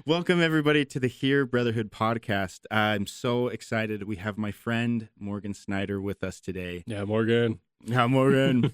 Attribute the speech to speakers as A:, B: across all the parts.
A: Welcome, everybody, to the Heare Brotherhood podcast. I'm so excited. We have my friend Morgan Snyder with us today.
B: Yeah, Morgan.
A: How, Morgan?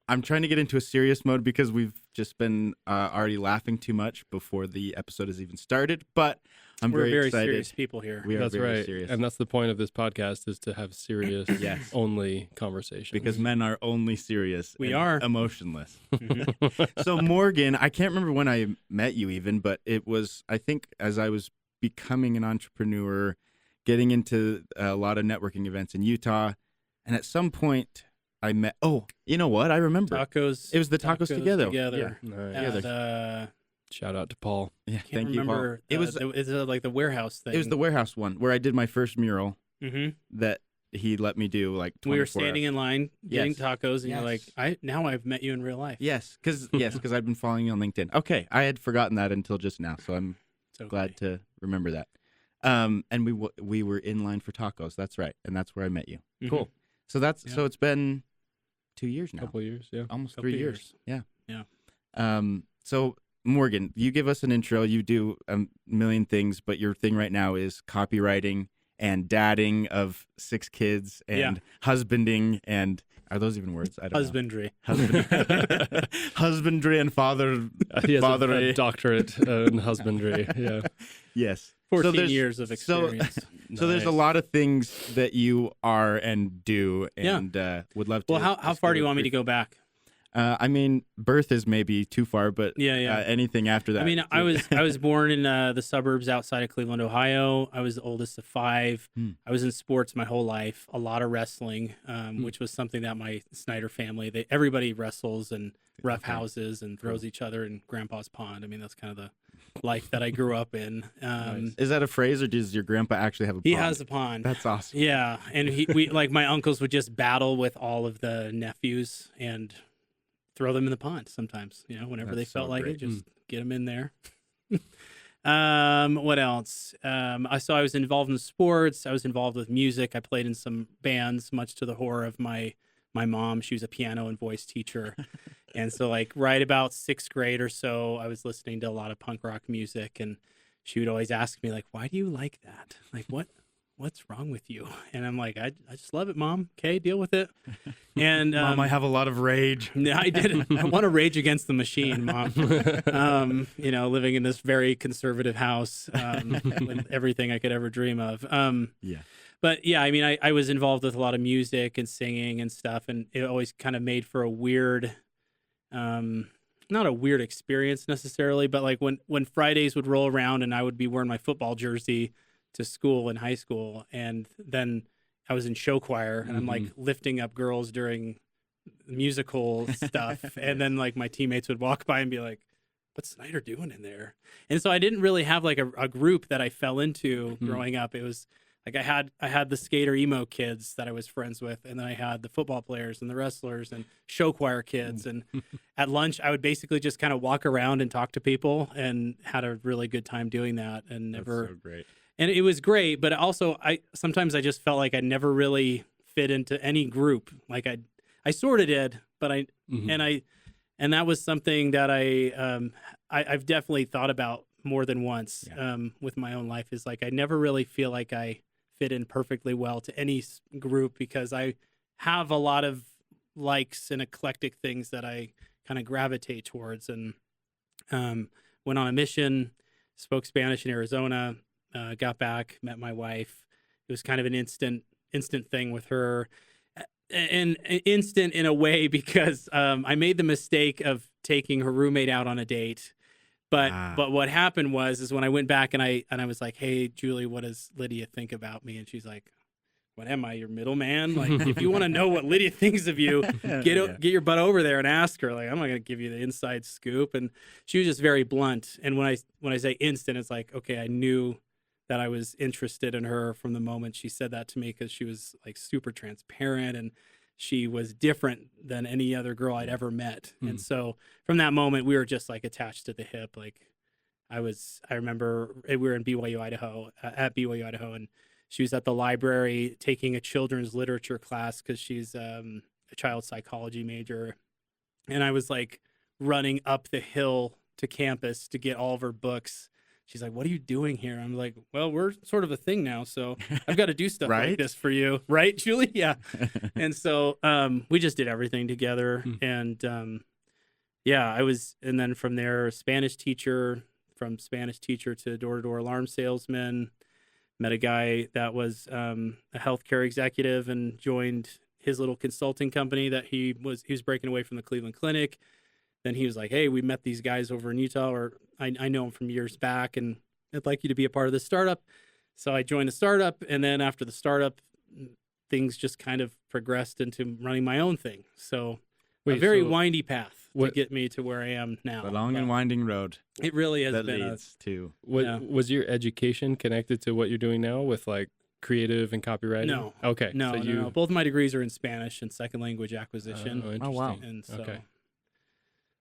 A: I'm trying to get into a serious mode because we've just been already laughing too much before the episode has even started, but
C: We're very
A: excited.
C: serious people here.
A: We are
B: That's
A: very
B: right.
A: serious.
B: And that's the point of this podcast, is to have serious
A: Yes.
B: only conversations.
A: Because men are only serious.
C: We
A: and
C: are.
A: emotionless.
C: Mhm.
A: So, Morgan, I can't remember when I met you even, but it was, I think, as I was becoming an entrepreneur, getting into a lot of networking events in Utah. And at some point, I met, you know what? I remember.
C: Tacos.
A: It was the tacos together.
C: together.
B: Nice.
C: At,
B: Shout out to Paul.
A: Yeah,
C: can't
A: thank you,
C: remember.
A: Paul. It was
C: is it like the warehouse thing?
A: it was the warehouse one where I did my first mural
C: Mm-hmm.
A: that he let me do like 24
C: We were standing in line getting
A: Yes.
C: tacos, and you're like,
A: Yes.
C: now I've met you in real life.
A: Yes, because I've been following you on LinkedIn. Okay, I had forgotten that until just now, so I'm
C: It's okay.
A: glad to remember that. And we were in line for tacos. That's right, and that's where I met you.
C: Mhm.
A: Cool. So
C: Yeah.
A: so it's been 2 years now,
B: Couple of years, yeah.
A: almost
C: Couple
A: 3 years.
C: years.
A: Yeah.
C: Yeah.
A: So Morgan, you give us an intro. You do a million things, but your thing right now is copywriting and dadding of 6 kids and
C: Yeah.
A: husbanding and are those even words? I don't
C: Husbandry.
A: know. Husbandry and father.
B: He has a
A: Fathery.
B: doctorate in husbandry. Yeah.
A: Yes.
C: 14
A: there's-
C: years of experience.
A: So there's a
B: Nice.
A: lot of things that you are and do, and would love to.
C: Well, how
A: just
C: far
A: give
C: do you
A: a
C: want me to
A: brief-
C: go back?
A: I mean, birth is maybe too far, but
C: Yeah.
A: anything after that.
C: I mean, I was born in the suburbs outside of Cleveland, Ohio. I was the oldest of 5. I was in sports my whole life, a lot of wrestling, which was something that my Snyder family, everybody wrestles and rough houses and throws each other in grandpa's pond. I mean, that's kind of the life that I grew up in.
B: Nice.
A: Is that a phrase, or does your grandpa actually have a pond?
C: He has a pond.
A: That's awesome.
C: Yeah, and we like my uncles would just battle with all of the nephews and throw them in the pond sometimes, whenever
A: That's
C: they felt
A: so
C: like
A: great.
C: it, just get them in there. What else? I was involved in sports. I was involved with music. I played in some bands, much to the horror of my mom. She was a piano and voice teacher. And so like right about 6th grade or so, I was listening to a lot of punk rock music, and she would always ask me like, why do you like that? Like, what's wrong with you? And I'm like, I just love it, Mom. Okay, deal with it. And
A: Mom, I have a lot of rage.
C: yeah, I did. I want to rage against the machine, Mom. Living in this very conservative house with everything I could ever dream of.
A: Yeah.
C: But yeah, I mean, I was involved with a lot of music and singing and stuff, and it always kind of made for a weird, not a weird experience necessarily, but like when Fridays would roll around and I would be wearing my football jersey to school in high school, and then I was in show choir, and I'm like lifting up girls during musical stuff, and then like my teammates would walk by and be like, what's Snyder doing in there? And so I didn't really have like a group that I fell into growing up. It was like I had the skater emo kids that I was friends with, and then I had the football players and the wrestlers and show choir kids. And at lunch, I would basically just kind of walk around and talk to people, and had a really good time doing that. And never,
A: That's so great.
C: and it was great. But also, sometimes I just felt like I never really fit into any group. Like I sort of did, but and that was something that I've definitely thought about more than once with my own life. Is like I never really feel like I fit in perfectly well to any group, because I have a lot of likes and eclectic things that I kind of gravitate towards. And went on a mission, spoke Spanish in Arizona, got back, met my wife. It was kind of an instant thing with her. And instant in a way because I made the mistake of taking her roommate out on a date. But what happened was when I went back and I was like, hey, Julie, what does Lydia think about me? And she's like, what am I, your middleman? Like, if you want to know what Lydia thinks of you, get your butt over there and ask her. Like, I'm not going to give you the inside scoop. And she was just very blunt. And when I say instant, it's like, okay, I knew that I was interested in her from the moment she said that to me, because she was like super transparent and she was different than any other girl I'd ever met. And so from that moment, we were just like attached to the hip. Like I remember we were in BYU, Idaho, at BYU, Idaho, and she was at the library taking a children's literature class because she's a child psychology major. And I was like running up the hill to campus to get all of her books she's like, what are you doing here? I'm like, well, we're sort of a thing now, so I've got to do stuff
A: Right?
C: like this for you. Right, Julie? Yeah. And so we just did everything together. And and then from there, Spanish teacher, from Spanish teacher to door-to-door alarm salesman. Met a guy that was a healthcare executive and joined his little consulting company that he was breaking away from the Cleveland Clinic. Then he was like, hey, we met these guys over in Utah, or I know them from years back, and I'd like you to be a part of this startup. So I joined the startup, and then after the startup, things just kind of progressed into running my own thing. So a very windy path to get me to where I am now.
A: The long and winding road
C: it really has
A: that
C: been
A: leads to.
B: Was your education connected to what you're doing now with like creative and copywriting?
C: No.
B: Okay.
C: No, no. Both of my degrees are in Spanish and second language acquisition.
B: Oh, interesting.
A: Oh, wow.
C: And so
B: Okay.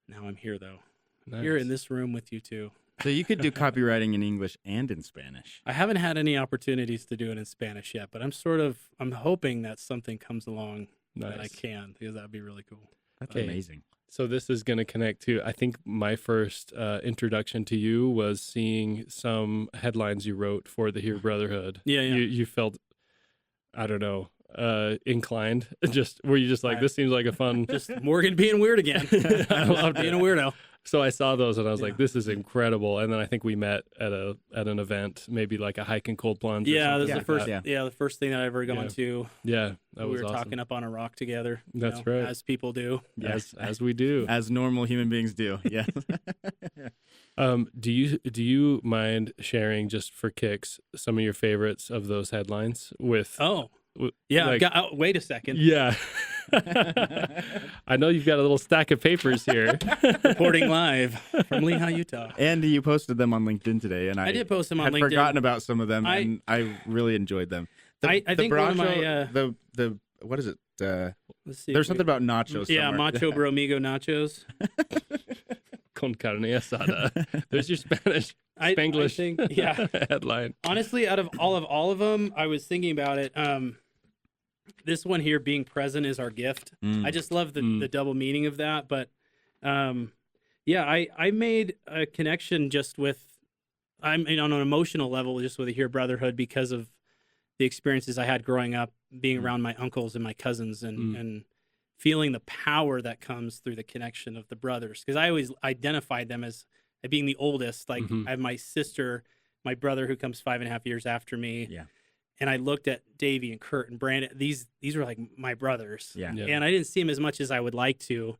C: now I'm here, though.
B: Nice.
C: Here in this room with you two.
A: So you could do copywriting in English and in Spanish.
C: I haven't had any opportunities to do it in Spanish yet, but I'm hoping that something comes along that I can, because that'd be really cool.
A: That's
B: Okay.
A: amazing.
B: So this is going to connect to, I think my first introduction to you was seeing some headlines you wrote for the Heare Brotherhood.
C: Yeah.
B: You felt, I don't know, inclined. Were you just like, this seems like a fun.
C: Just Morgan being weird again. I love being a weirdo.
B: So I saw those and I was like, this is incredible. And then I think we met at an event, maybe like a hike and cold plunge.
C: Yeah, this is
A: like
C: the first.
A: that.
C: Yeah, the first thing that I ever gone to.
B: Yeah, that
C: we
B: was
C: were
B: awesome.
C: talking up on a rock together.
B: That's right.
C: As people do.
A: Yes.
B: As we do.
A: As normal human beings do. Yes.
B: Do you mind sharing, just for kicks, some of your favorites of those headlines with?
C: Oh, yeah.
B: Like,
C: wait a second.
B: Yeah. I know you've got a little stack of papers here.
C: Reporting live from Lehigh, Utah.
A: And you posted them on LinkedIn today, and
C: I did post them on
A: had
C: LinkedIn.
A: forgotten about some of them, and I really enjoyed them.
C: I think one of my
A: the what is it?
C: let's see.
A: There's something about nachos.
C: Yeah,
A: somewhere.
C: Macho Bromigo nachos.
B: Con carne asada. There's your Spanglish
C: I think, yeah.
B: headline.
C: Honestly, out of all of them, I was thinking about it. This one here, being present is our gift. I just love the double meaning of that. But I made a connection just with, on an emotional level, just with the Heare Brotherhood, because of the experiences I had growing up, being around my uncles and my cousins, and feeling the power that comes through the connection of the brothers. Because I always identified them as being the oldest. Like I have my sister, my brother who comes 5.5 years after me.
A: Yeah.
C: And I looked at Davey and Kurt and Brandon. These were like my brothers.
A: Yeah.
C: And I didn't see them as much as I would like to.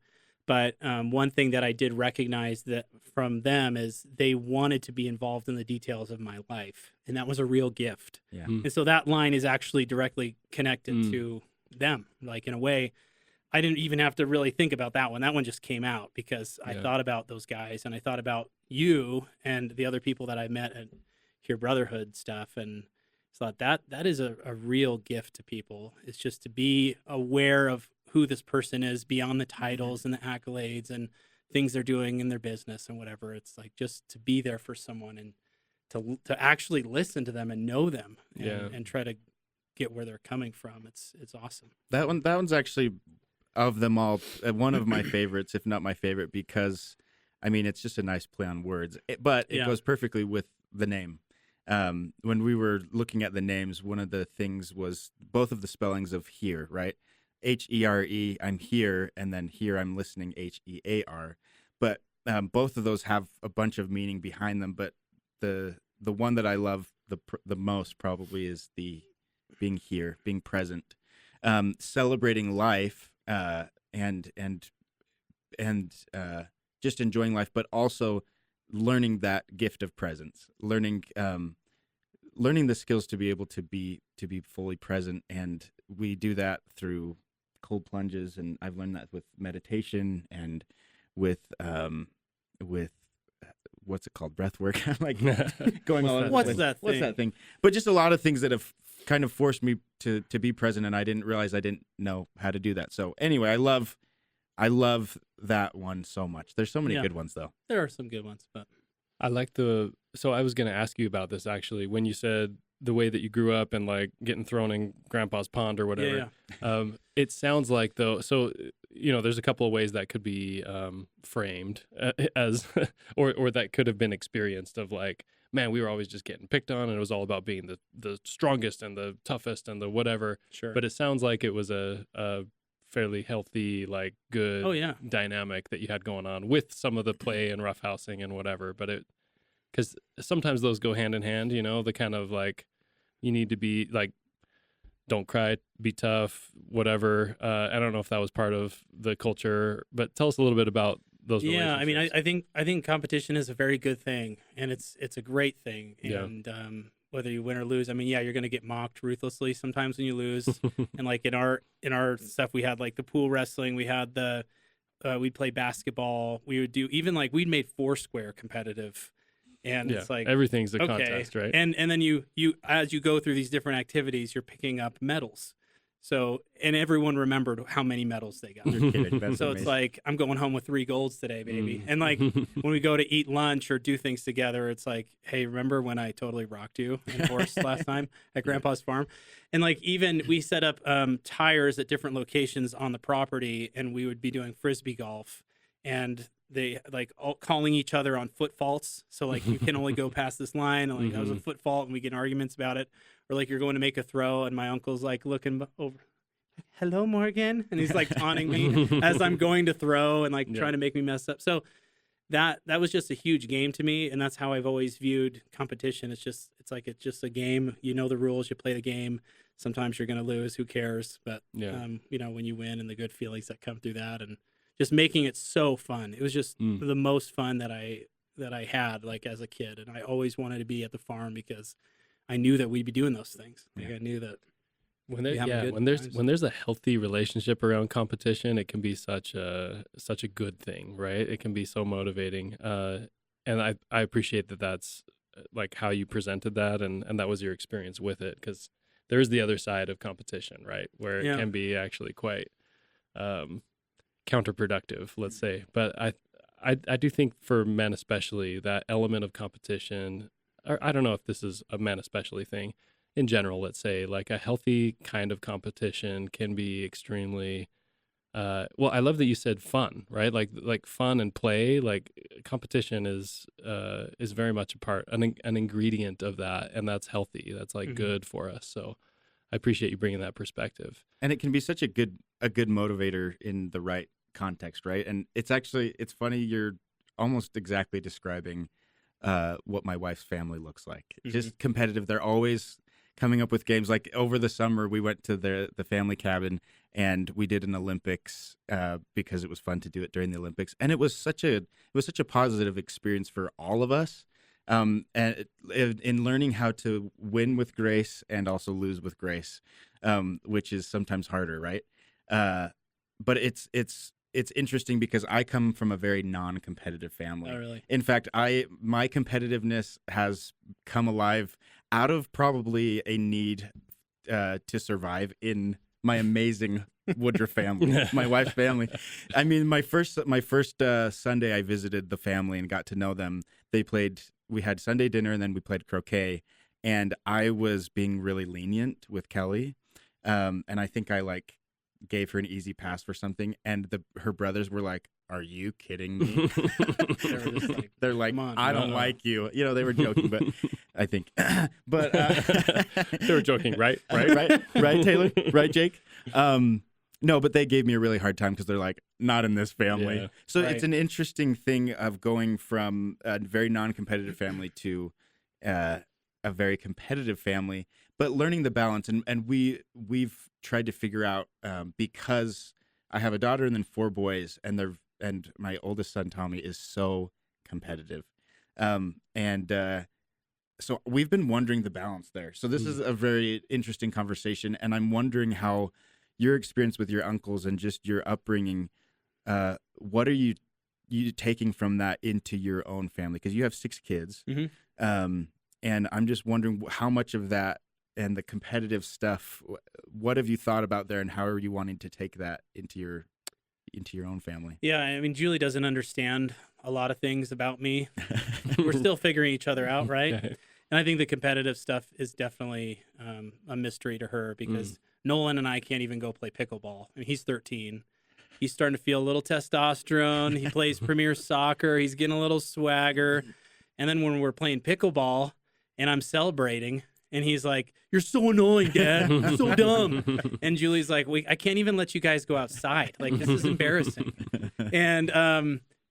C: But one thing that I did recognize that from them is they wanted to be involved in the details of my life. And that was a real gift.
A: Yeah.
C: And so that line is actually directly connected to them. Like, in a way, I didn't even have to really think about that one. That one just came out because I thought about those guys, and I thought about you and the other people that I met at Heare Brotherhood stuff, and thought that is a real gift to people. It's just to be aware of who this person is beyond the titles and the accolades and things they're doing in their business and whatever. It's like just to be there for someone and to actually listen to them and know them and try to get where they're coming from. It's awesome.
A: That one's actually, of them all, one of my favorites, if not my favorite, because I mean, it's just a nice play on words, but it goes perfectly with the name. When we were looking at the names, one of the things was both of the spellings of Heare, right? H-E-R-E, I'm here, and then here I'm listening, H-E-A-R. But both of those have a bunch of meaning behind them. But the one that I love the most probably is the being here, being present, celebrating life, and just enjoying life, but also learning that gift of presence, learning the skills to be able to be fully present. And we do that through cold plunges, and I've learned that with meditation and with what's it called, breath work. I'm like going all over.
C: What's that thing?
A: But just a lot of things that have kind of forced me to be present, and I didn't realize I didn't know how to do that. So anyway, I love that one so much. There's so many good ones, though.
C: There are some good ones, but
B: I like so I was going to ask you about this, actually, when you said the way that you grew up and like getting thrown in grandpa's pond or whatever. Yeah. It sounds like, though, so, there's a couple of ways that could be framed as, or that could have been experienced, of like, man, we were always just getting picked on, and it was all about being the strongest and the toughest and the whatever.
C: Sure.
B: But it sounds like it was a fairly healthy, like good dynamic that you had going on with some of the play and roughhousing and whatever. But because sometimes those go hand in hand, you know, the kind of like you need to be like, don't cry, be tough, whatever. I don't know if that was part of the culture, but tell us a little bit about those relationships.
C: I mean, I think competition is a very good thing, and it's a great thing. And whether you win or lose, I mean, you're going to get mocked ruthlessly sometimes when you lose. And like in our stuff, we had like the pool wrestling, we had we'd play basketball, we would do even like we'd made Foursquare competitive. And it's like
B: everything's a contest, right?
C: And then you as you go through these different activities, you're picking up medals. So and everyone remembered how many medals they got.
A: You're kidding. That's
C: so
A: amazing.
C: It's like I'm going home with 3 golds today, baby. And like when we go to eat lunch or do things together, it's like, hey, remember when I totally rocked you in a horse last time at Grandpa's farm? And like even we set up tires at different locations on the property, and we would be doing frisbee golf, and they like all calling each other on foot faults. So like you can only go past this line, and like that was a foot fault, and we get in arguments about it. Or like you're going to make a throw, and my uncle's like looking over, hello, Morgan, and he's like taunting me as I'm going to throw and like trying to make me mess up. So that was just a huge game to me, and that's how I've always viewed competition. It's just a game. You know the rules. You play the game. Sometimes you're going to lose. Who cares? But you know, when you win and the good feelings that come through that, and just making it so fun. It was just the most fun that I had like as a kid, and I always wanted to be at the farm because I knew that we'd be doing those things. Like I knew that
B: when there's a healthy relationship around competition, it can be such a good thing, right? It can be so motivating. And I appreciate that that's like how you presented that, and that was your experience with it, because there is the other side of competition, right? Where it can be actually quite counterproductive, let's say. But I do think for men especially, that element of competition, or I don't know if this is a men especially thing, in general, let's say, like a healthy kind of competition can be extremely, well, I love that you said fun, right? Like fun and play, like competition is very much an ingredient of that, and that's healthy. That's like good for us. So I appreciate you bringing that perspective.
A: And it can be such a good motivator in the right context, right? And it's funny, you're almost exactly describing what my wife's family looks like. Just competitive. They're always coming up with games. Like over the summer, we went to the family cabin and we did an Olympics because it was fun to do it during the Olympics, and it was such a positive experience for all of us. And in learning how to win with grace and also lose with grace, which is sometimes harder, right? But it's interesting because I come from a very non-competitive family.
C: Oh, really?
A: In fact, my competitiveness has come alive out of probably a need to survive in my amazing Woodruff family, my wife's family. I mean, my first Sunday I visited the family and got to know them. We had Sunday dinner, and then we played croquet, and I was being really lenient with Kelly, and I think I like gave her an easy pass for something, and her brothers were like, "Are you kidding me?" They're like, "I don't like you." You know, they were joking, but I think, but
B: they were joking, right,
A: Taylor, right, Jake. No, but they gave me a really hard time because they're like, not in this family. Yeah. So it's an interesting thing of going from a very non-competitive family to a very competitive family, but learning the balance. And we've tried to figure out, because I have a daughter and then 4 boys, and my oldest son, Tommy, is so competitive. So we've been wondering the balance there. So this is a very interesting conversation, and I'm wondering how your experience with your uncles and just your upbringing, what are you taking from that into your own family? Because you have 6 kids, and I'm just wondering how much of that and the competitive stuff, what have you thought about there, and how are you wanting to take that into your own family? Yeah,
C: I mean, Julie doesn't understand a lot of things about me. We're still figuring each other out, right? And I think the competitive stuff is definitely a mystery to her, because Nolan and I can't even go play pickleball. I mean, he's 13. He's starting to feel a little testosterone. He plays premier soccer. He's getting a little swagger. And then when we're playing pickleball and I'm celebrating, and he's like, "You're so annoying, Dad. You're so dumb." And Julie's like, I can't even let you guys go outside. Like, this is embarrassing. And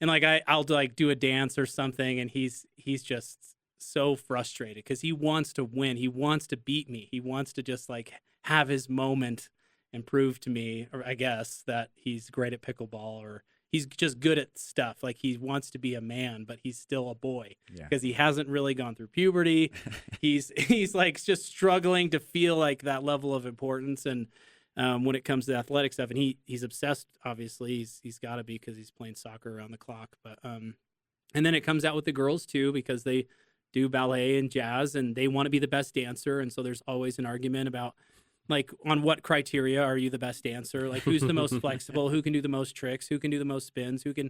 C: like I'll like do a dance or something, and he's just so frustrated because he wants to win. He wants to beat me. He wants to just like have his moment and prove to me, or I guess, that he's great at pickleball, or he's just good at stuff. Like, he wants to be a man, but he's still a boy because he hasn't really gone through puberty. he's like just struggling to feel like that level of importance. And when it comes to athletic stuff, and he's obsessed. Obviously, he's got to be because he's playing soccer around the clock. But and then it comes out with the girls too, because they do ballet and jazz, and they want to be the best dancer. And so there's always an argument about, like, on what criteria are you the best dancer? Like, who's the most flexible? Who can do the most tricks? Who can do the most spins? Who can?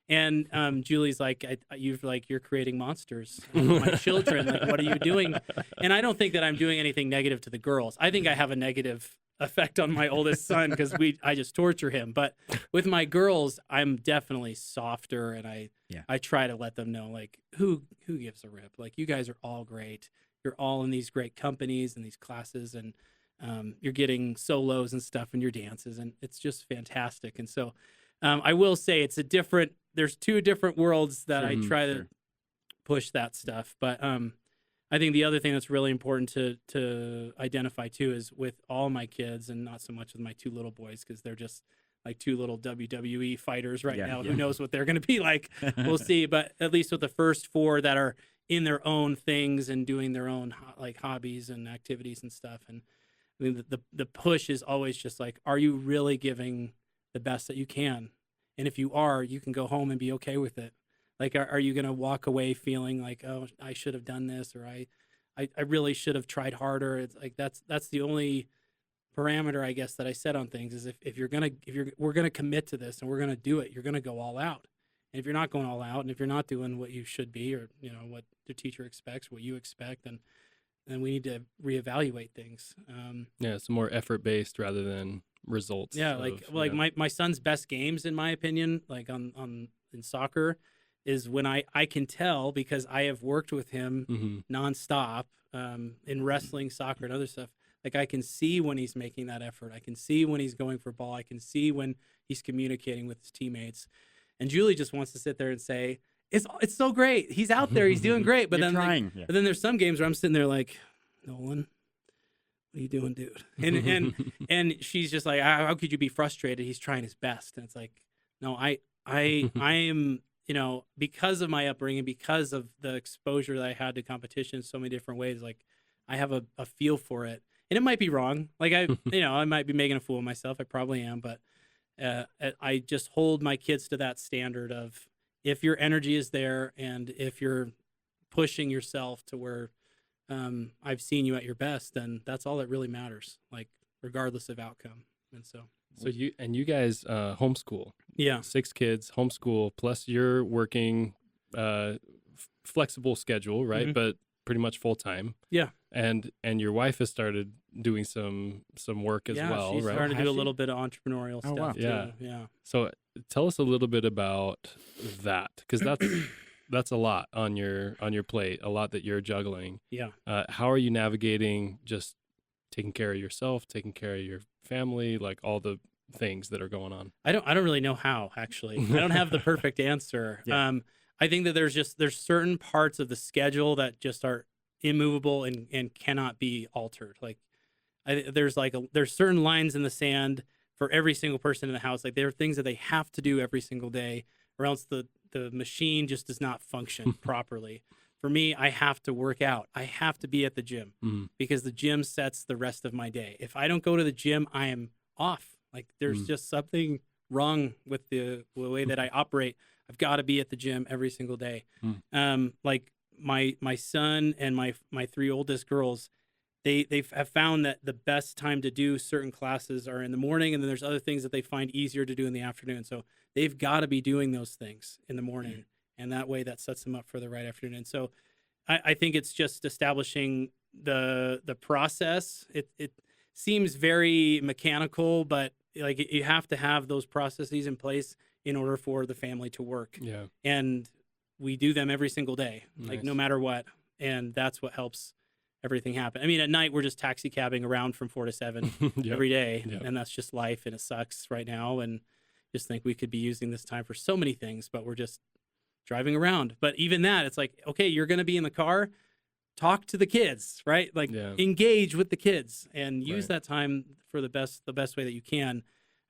C: And Julie's like, you're creating monsters, my children. Like, what are you doing? And I don't think that I'm doing anything negative to the girls. I think I have a negative effect on my oldest son because I just torture him. But with my girls, I'm definitely softer, and I try to let them know, like, who gives a rip? Like, you guys are all great. You're all in these great companies and these classes, and you're getting solos and stuff in your dances, and it's just fantastic. And so I will say there's two different worlds that I try to push that stuff. But I think the other thing that's really important to identify too is with all my kids, and not so much with my two little boys, because they're just like two little WWE fighters right now. Who knows what they're going to be like? We'll see. But at least with the first four that are in their own things and doing their own like hobbies and activities and stuff. And I mean, the push is always just like, are you really giving the best that you can? And if you are, you can go home and be okay with it. Like, are you going to walk away feeling like, oh, I should have done this, or I really should have tried harder? It's like, that's the only parameter, I guess, that I set on things, is if we're going to commit to this and we're going to do it, you're going to go all out. And if you're not going all out, and if you're not doing what you should be, or, you know, what the teacher expects, what you expect, then we need to reevaluate things.
B: It's more effort-based rather than results.
C: My son's best games, in my opinion, like in soccer, is when I can tell, because I have worked with him nonstop in wrestling, soccer, and other stuff. Like, I can see when he's making that effort. I can see when he's going for ball. I can see when he's communicating with his teammates. And Julie just wants to sit there and say, it's so great. He's out there. He's doing great. But but then there's some games where I'm sitting there like, Nolan, what are you doing, dude? And she's just like, how could you be frustrated? He's trying his best. And it's like, no, I am, you know, because of my upbringing, because of the exposure that I had to competition in so many different ways, like, I have a feel for it. And it might be wrong. Like, I might be making a fool of myself. I probably am. But I just hold my kids to that standard of, if your energy is there, and if you're pushing yourself to where I've seen you at your best, then that's all that really matters, like, regardless of outcome. And so
B: you guys homeschool. 6 kids, homeschool, plus you're working flexible schedule, right? But pretty much full time. Yeah. And your wife has started doing some work as well,
C: she's
B: right?
C: starting to do a little bit of entrepreneurial stuff.
A: Wow.
C: Too.
B: Yeah. So tell us a little bit about that, because that's a lot on your plate, a lot that you're juggling. Yeah. How are you navigating just taking care of yourself, taking care of your family, like all the things that are going on? I don't really know how, actually. I don't have the perfect answer. Yeah. I think that there's certain parts of the schedule that just are immovable and cannot be altered. Like, there's certain lines in the sand for every single person in the house. Like, there are things that they have to do every single day, or else the machine just does not function properly. For me, I have to work out. I have to be at the gym because the gym sets the rest of my day. If I don't go to the gym, I am off. Like, there's just something wrong with the way that I operate. I've got to be at the gym every single day. Like, my son and my 3 oldest girls, they have found that the best time to do certain classes are in the morning, and then there's other things that they find easier to do in the afternoon. So they've got to be doing those things in the morning, and that way that sets them up for the right afternoon. So I think it's just establishing the process. It seems very mechanical, but like, you have to have those processes in place in order for the family to work. Yeah. And
C: we do them every single day, like no matter what. And that's what helps everything happen. I mean, at night we're just taxi cabbing around from 4 to 7 every day. And that's just life, and it sucks right now. And just think we could be using this time for so many things, but we're just driving around. But even that, it's like, okay, you're going to be in the car, talk to the kids, right? Like engage with the kids and use that time for the best way that you can.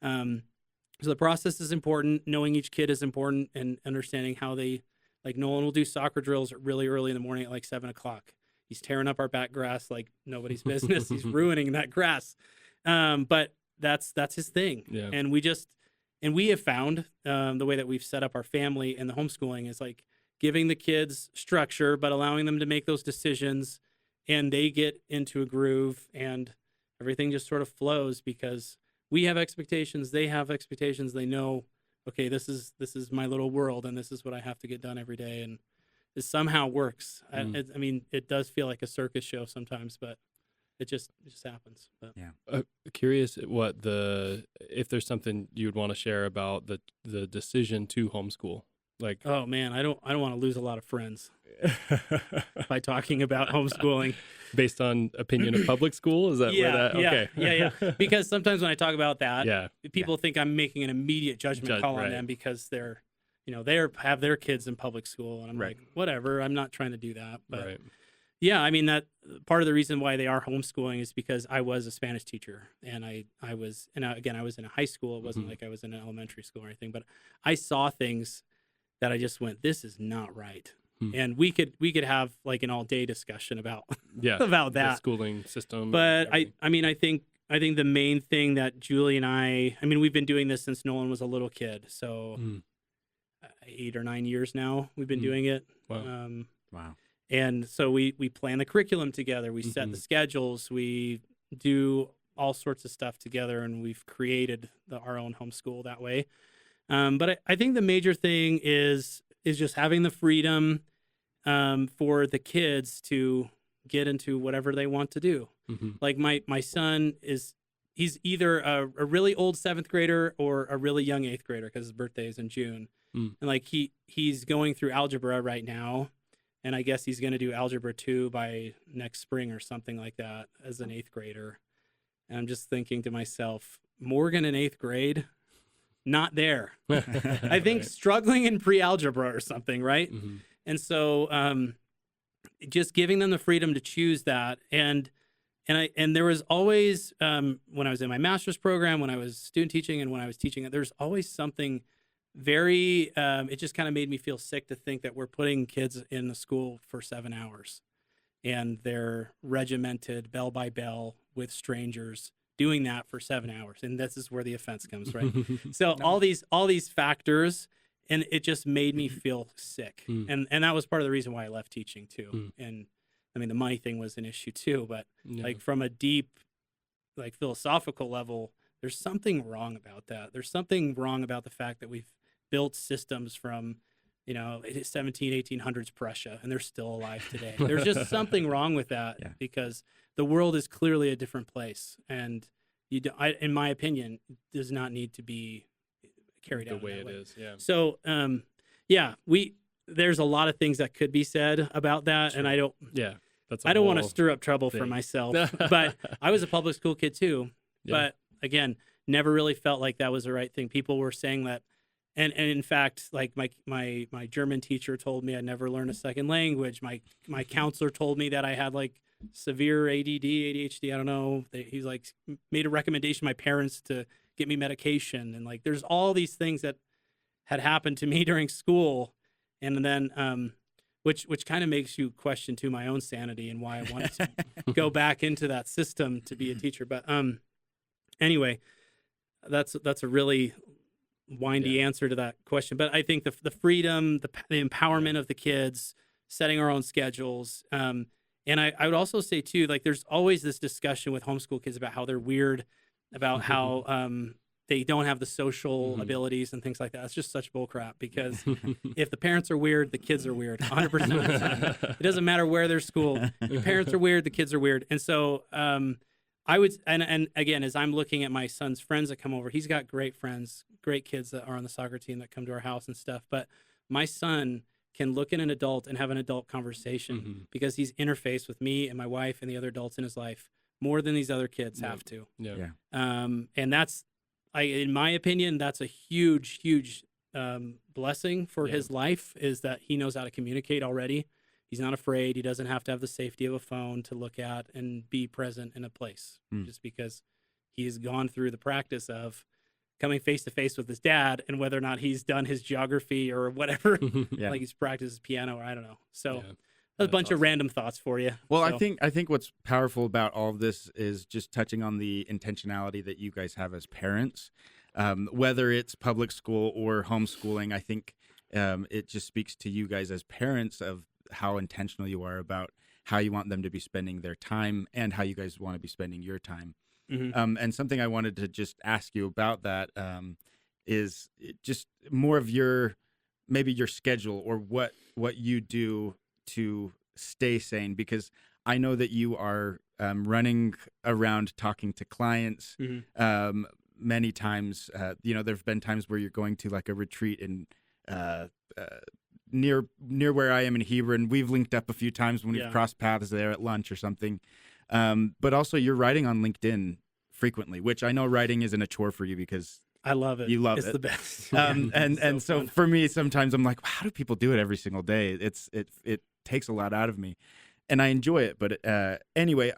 C: So the process is important. Knowing each kid is important, and understanding how they, like Nolan will do soccer drills really early in the morning at like 7 o'clock. He's tearing up our back grass like nobody's business. He's ruining that grass. But that's his thing. Yeah. And we have found the way that we've set up our family and the homeschooling is like giving the kids structure, but allowing them to make those decisions, and they get into a groove, and everything just sort of flows because we have expectations, they have expectations. They know, okay, this is my little world, and this is what I have to get done every day, and it somehow works. I mean, it does feel like a circus show sometimes, but it just happens. But.
B: Yeah. Curious if there's something you would want to share about the decision to homeschool. Like,
C: oh man, I don't want to lose a lot of friends by talking about homeschooling.
B: Based on opinion of public school, is that where that? Okay.
C: Yeah. Because sometimes when I talk about that, people think I'm making an immediate judgment call on them because they're, they have their kids in public school, and I'm like, whatever. I'm not trying to do that, but yeah, I mean that part of the reason why they are homeschooling is because I was a Spanish teacher, and I was in a high school. It wasn't like I was in an elementary school or anything, but I saw things that I just went, this is not right. And we could have like an all day discussion about about that
B: the schooling system.
C: But I think the main thing that Julie and I mean, we've been doing this since Nolan was a little kid. So 8 or 9 years now we've been doing it.
B: Wow.
A: Wow.
C: And so we plan the curriculum together. We set the schedules. We do all sorts of stuff together, and we've created our own homeschool that way. But I think the major thing is just having the freedom for the kids to get into whatever they want to do. Like my son he's either a really old 7th grader or a really young 8th grader because his birthday is in June. And like he's going through algebra right now, and I guess he's going to do algebra 2 by next spring or something like that as an 8th grader. And I'm just thinking to myself, Morgan in 8th grade, not there. I think struggling in pre-algebra or something, right? And so just giving them the freedom to choose that. And there was always, when I was in my master's program, when I was student teaching, and when I was teaching, there's always something very, it just kind of made me feel sick to think that we're putting kids in the school for 7 hours, and they're regimented bell by bell with strangers doing that for 7 hours. And this is where the offense comes, right? So all these factors, and it just made me feel sick. And that was part of the reason why I left teaching too. And I mean, the money thing was an issue too, but like from a deep, like philosophical level, there's something wrong about that. There's something wrong about the fact that we've built systems from, 1800s Prussia, and they're still alive today. There's just something wrong with that because the world is clearly a different place, and in my opinion, does not need to be carried out
B: the way it is. Yeah.
C: So, there's a lot of things that could be said about that, and I don't want to stir up trouble for myself. But I was a public school kid too. But again, never really felt like that was the right thing. People were saying that. And in fact, like my German teacher told me I'd never learn a second language. My counselor told me that I had like severe ADD, ADHD. I don't know. He's like made a recommendation to my parents to get me medication. And like, there's all these things that had happened to me during school. And then, which kind of makes you question too my own sanity and why I wanted to go back into that system to be a teacher. But anyway, that's a really windy answer to that question. But I think the freedom, the empowerment of the kids, setting our own schedules. And I would also say too, like there's always this discussion with homeschool kids about how they're weird, about how they don't have the social abilities and things like that. It's just such bullcrap because if the parents are weird, the kids are weird 100% of the time. It doesn't matter where they're schooled. Your parents are weird, the kids are weird. And so I would, and again, as I'm looking at my son's friends that come over, he's got great friends, great kids that are on the soccer team that come to our house and stuff. But my son can look at an adult and have an adult conversation
B: Mm-hmm.
C: because he's interfaced with me and my wife and the other adults in his life more than these other kids have to.
B: Yeah.
C: And that's, in my opinion, that's a huge, huge blessing for his life, is that he knows how to communicate already. He's not afraid. He doesn't have to have the safety of a phone to look at and be present in a place, just because he's gone through the practice of coming face to face with his dad, and whether or not he's done his geography or whatever, like he's practiced piano or I don't know. So a bunch of random thoughts for you.
A: Well,
C: So,
A: I think what's powerful about all of this is just touching on the intentionality that you guys have as parents, whether it's public school or homeschooling. I think it just speaks to you guys as parents of how intentional you are about how you want them to be spending their time and how you guys want to be spending your time. And something I wanted to just ask you about that is just more of maybe your schedule or what you do to stay sane, because I know that you are running around talking to clients many times. There've been times where you're going to like a retreat in near where I am in Heare, and we've linked up a few times when we've crossed paths there at lunch or something. But also you're writing on LinkedIn frequently, which I know writing isn't a chore for you because
C: I love it.
A: You love
C: it's
A: it.
C: the best.
A: And so
C: fun.
A: for me, sometimes I'm like, how do people do it every single day? It takes a lot out of me, and I enjoy it. But anyway,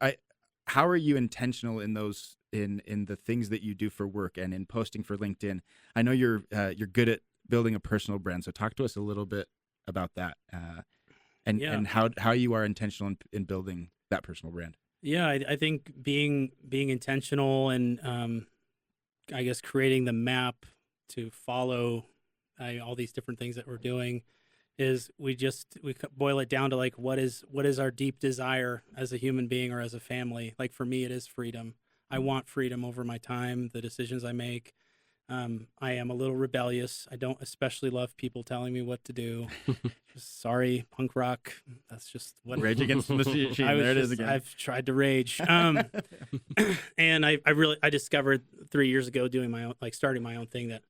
A: how are you intentional in those in the things that you do for work and in posting for LinkedIn? I know you're good at building a personal brand, so talk to us a little bit about that and how you are intentional in building that personal brand.
C: Yeah, I think being intentional and I guess creating the map to follow all these different things that we're doing is we boil it down to like what is our deep desire as a human being or as a family. Like for me, it is freedom. I want freedom over my time, the decisions I make. I am a little rebellious. I don't especially love people telling me what to do. Sorry, punk rock. That's just what
A: Rage Against the Machine. There it is again.
C: I've tried to rage. And I discovered 3 years ago doing my own, like starting my own thing, that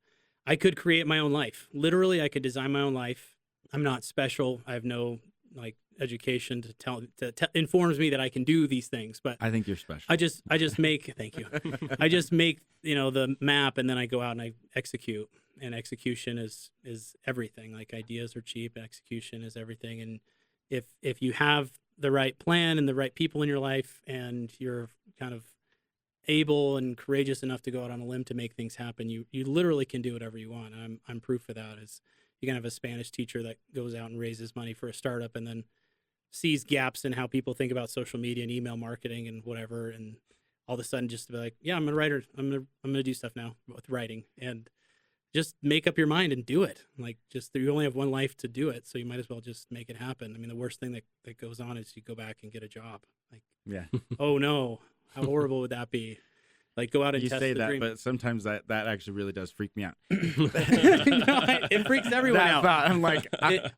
C: I could create my own life. Literally, I could design my own life. I'm not special. I have no like education to informs me that I can do these things, but
A: I think you're special.
C: I just make thank you. I just make the map, and then I go out and I execute. And execution is everything. Like ideas are cheap, execution is everything. And if you have the right plan and the right people in your life, and you're kind of able and courageous enough to go out on a limb to make things happen, you literally can do whatever you want. And I'm proof of that. Is you can have a Spanish teacher that goes out and raises money for a startup, and then sees gaps in how people think about social media and email marketing and whatever, and all of a sudden just to be like, yeah, I'm a writer. I'm gonna do stuff now with writing, and just make up your mind and do it. Like, just you only have one life to do it, so you might as well just make it happen. I mean, the worst thing that goes on is you go back and get a job. Like,
A: yeah.
C: Oh no, how horrible would that be? Like, go out and
A: You
C: test
A: say
C: the
A: that,
C: dream.
A: but sometimes that actually really does freak me out.
C: No, it freaks everyone
A: That
C: out.
A: thought, I'm like,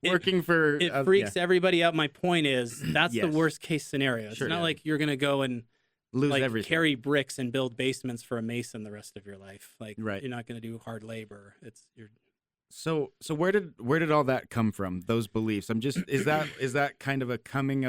A: working for.
C: It freaks everybody out. My point is, that's the
A: Yes.
C: worst case scenario. It's
A: Sure.
C: not like you're gonna go and
A: lose
C: like
A: everything.
C: carry bricks and build basements for a mason the rest of your life. Like,
A: Right.
C: you're not gonna do hard labor.
A: So where did all that come from? Those beliefs. is that kind of a coming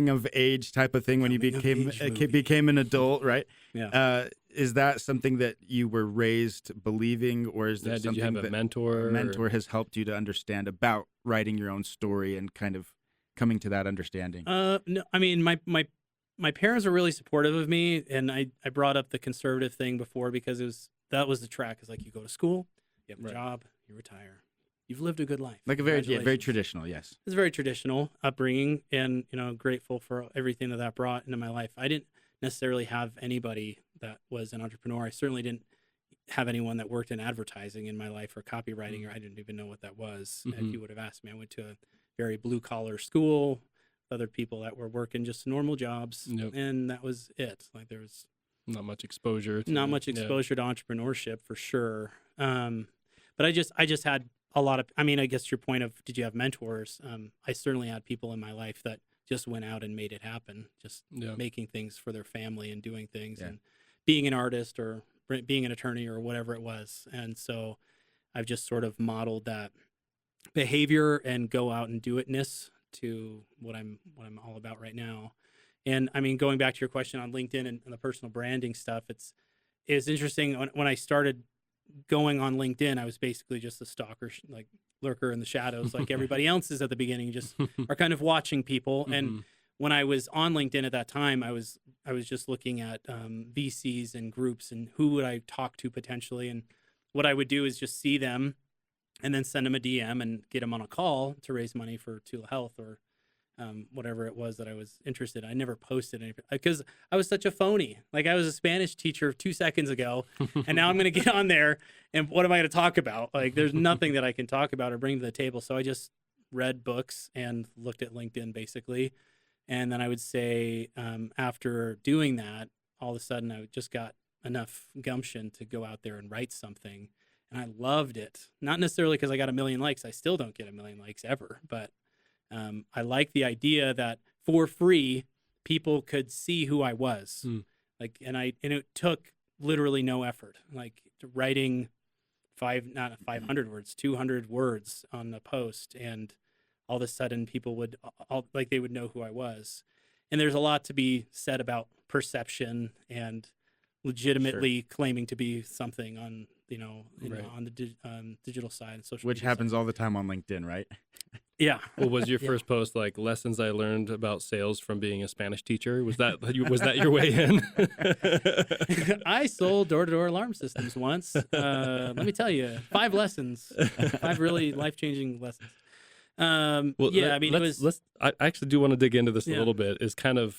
A: of age type of thing when you became an adult, right?
C: Yeah.
A: Is that something that you were raised believing, or is there
B: Did
A: something
B: you have a
A: that
B: mentor?
A: a mentor has helped you to understand about writing your own story and kind of coming to that understanding?
C: No, I mean, my parents are really supportive of me, and I brought up the conservative thing before because that was the track. Is like, you go to school, you have a job, you retire, you've lived a good life.
A: Like a very
C: Congratulations.
A: traditional, yes.
C: It's a very traditional upbringing, and grateful for everything that brought into my life. I didn't necessarily have anybody that was an entrepreneur. I certainly didn't have anyone that worked in advertising in my life or copywriting, or I didn't even know what that was.
B: Mm-hmm.
C: If you would have asked me, I went to a very blue collar school, other people that were working just normal jobs, and that was it. Like, there was
B: not much exposure. To
C: entrepreneurship for sure. But I just had a lot of, I mean, I guess your point of, did you have mentors? I certainly had people in my life that just went out and made it happen, just making things for their family and doing things and being an artist or being an attorney or whatever it was. And so I've just sort of modeled that behavior and go out and do itness to what I'm all about right now. And I mean, going back to your question on LinkedIn and the personal branding stuff, it's interesting. When I started going on LinkedIn, I was basically just a stalker, like lurker in the shadows, like everybody else is at the beginning, just are kind of watching people. And when I was on LinkedIn at that time, I was just looking at VCs and groups and who would I talk to potentially. And what I would do is just see them and then send them a DM and get them on a call to raise money for Tula Health or whatever it was that I was interested in. I never posted anything because I was such a phony. Like I was a Spanish teacher 2 seconds ago, and now I'm going to get on there and what am I going to talk about? Like there's nothing that I can talk about or bring to the table. So I just read books and looked at LinkedIn basically. And then I would say after doing that, all of a sudden I just got enough gumption to go out there and write something. And I loved it. Not necessarily because I got 1 million likes. I still don't get 1 million likes ever, but I like the idea that for free, people could see who I was. Like, and it took literally no effort, like writing not 500 words, 200 words on the post. And all of a sudden people would they would know who I was. And there's a lot to be said about perception and legitimately claiming to be something on, on the digital side and social media.
A: Which happens all the time on LinkedIn, right?
C: Yeah.
B: Well, was your first post like lessons I learned about sales from being a Spanish teacher? Was that your way in?
C: I sold door-to-door alarm systems once. Let me tell you, 5 lessons, 5 really life-changing lessons.
B: I actually do want to dig into this a little bit. Is kind of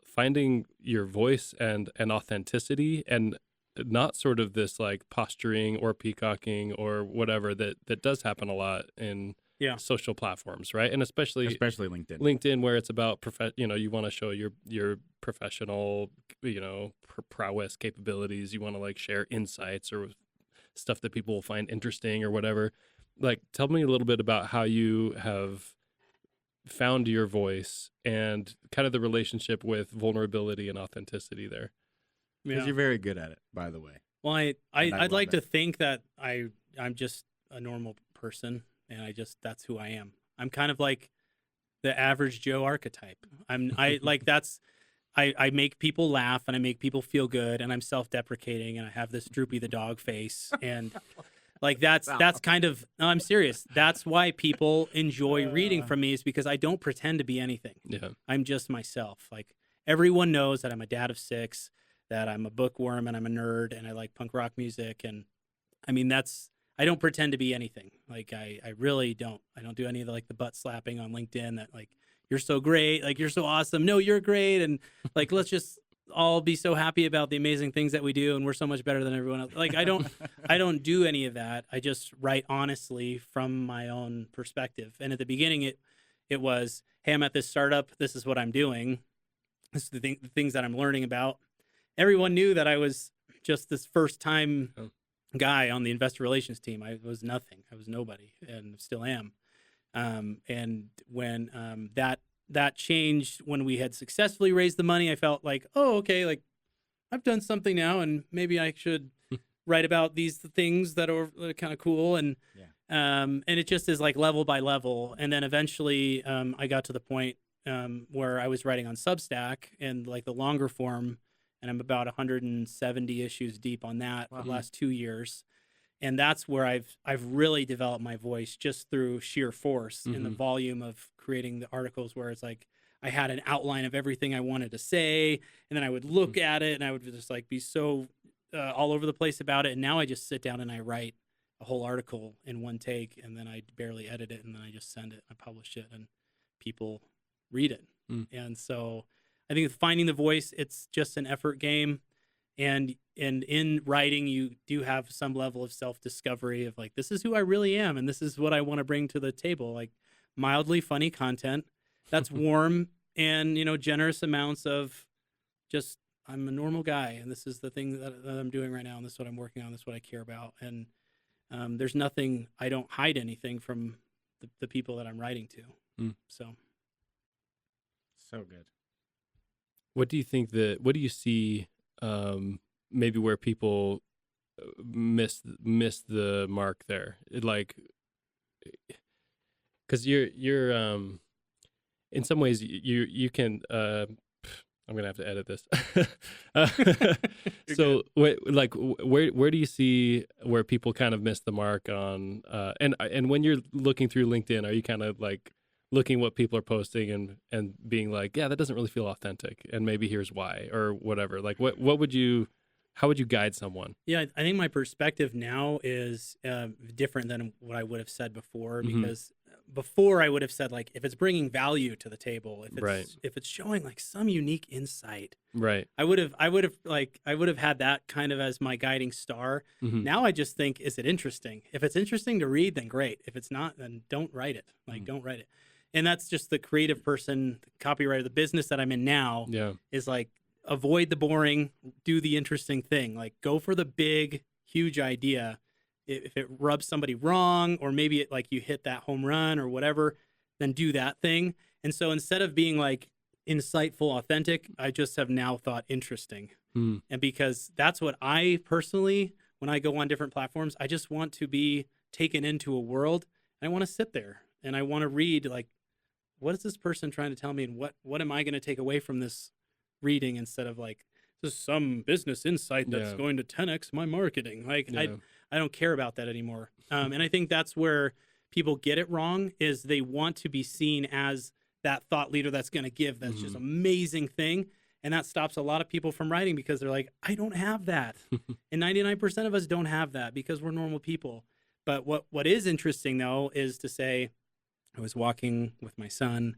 B: finding your voice and authenticity, and not sort of this like posturing or peacocking or whatever that does happen a lot in social platforms, right? And especially LinkedIn, where it's about you want to show your professional, prowess capabilities. You want to like share insights or stuff that people will find interesting or whatever. Like, tell me a little bit about how you have found your voice and kind of the relationship with vulnerability and authenticity there.
A: Because you're very good at it, by the way.
C: Well, I'd like to think that I'm just a normal person, and that's who I am. I'm kind of like the average Joe archetype. I make people laugh and I make people feel good, and I'm self-deprecating and I have this Droopy the dog face and like that's kind of, no, I'm serious. That's why people enjoy reading from me, is because I don't pretend to be anything.
B: Yeah.
C: I'm just myself. Like everyone knows that I'm a dad of 6, that I'm a bookworm and I'm a nerd and I like punk rock music. And I mean, I don't pretend to be anything. Like I really don't. I don't do any of the butt slapping on LinkedIn that like, you're so great. Like, you're so awesome. No, you're great. And like, let's just all be so happy about the amazing things that we do. And we're so much better than everyone else. Like, I don't do any of that. I just write honestly from my own perspective. And at the beginning, it was, hey, I'm at this startup. This is what I'm doing. This is the things that I'm learning about. Everyone knew that I was just this first time guy on the investor relations team. I was nothing. I was nobody, and still am. And when that changed, when we had successfully raised the money, I felt like, oh, okay, like I've done something now, and maybe I should write about these things that are kind of cool. And it just is like level by level. And then eventually I got to the point where I was writing on Substack and like the longer form, and I'm about 170 issues deep on that for the last 2 years. And that's where I've really developed my voice, just through sheer force in the volume of creating the articles, where it's like I had an outline of everything I wanted to say, and then I would look at it and I would just like be so all over the place about it. And now I just sit down and I write a whole article in one take, and then I barely edit it, and then I just send it, I publish it, and people read it. And so I think finding the voice, it's just an effort game. And in writing, you do have some level of self-discovery of like, this is who I really am, and this is what I want to bring to the table. Like mildly funny content that's warm and, generous amounts of just, I'm a normal guy, and this is the thing that I'm doing right now, and this is what I'm working on, this is what I care about. And there's nothing, I don't hide anything from the people that I'm writing to.
A: So good.
B: What do you see maybe where people miss the mark there? Like, because you're in some ways you can I'm gonna have to edit this. So where do you see where people kind of miss the mark on and when you're looking through LinkedIn, are you kind of like looking what people are posting and being like, yeah, that doesn't really feel authentic, and maybe here's why, or whatever? Like how would you guide someone?
C: Yeah, I think my perspective now is different than what I would have said before, because before I would have said, like, if it's bringing value to the table, if it's showing like some unique insight,
B: right?
C: I would have had that kind of as my guiding star. Now I just think, is it interesting? If it's interesting to read, then great. If it's not, then don't write it. Like, don't write it. And that's just the creative person, the copywriter, the business that I'm in now. Is like, avoid the boring, do the interesting thing. Like, go for the big, huge idea. If it rubs somebody wrong, or maybe it, like, you hit that home run or whatever, then do that thing. And so instead of being like insightful, authentic, I just have now thought interesting. And because that's what I personally, when I go on different platforms, I just want to be taken into a world. And I want to sit there and I want to read, like, what is this person trying to tell me, and what am I going to take away from this reading, instead of like, this is some business insight that's going to 10x my marketing. Like, I don't care about that anymore. And I think that's where people get it wrong, is they want to be seen as that thought leader that's going to give that's just amazing thing. And that stops a lot of people from writing, because they're like, I don't have that. And 99% of us don't have that because we're normal people. But what is interesting, though, is to say, I was walking with my son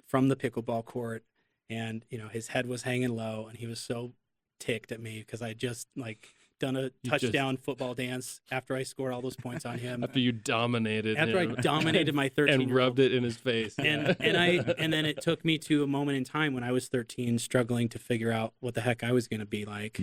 C: from the pickleball court, and, you know, his head was hanging low, and he was so ticked at me because I just, like, done a touchdown football dance after I scored all those points on him.
B: After you dominated him.
C: After I dominated my 13-year-old.
B: And rubbed it in his face.
C: And then it took me to a moment in time when I was 13, struggling to figure out what the heck I was going to be like.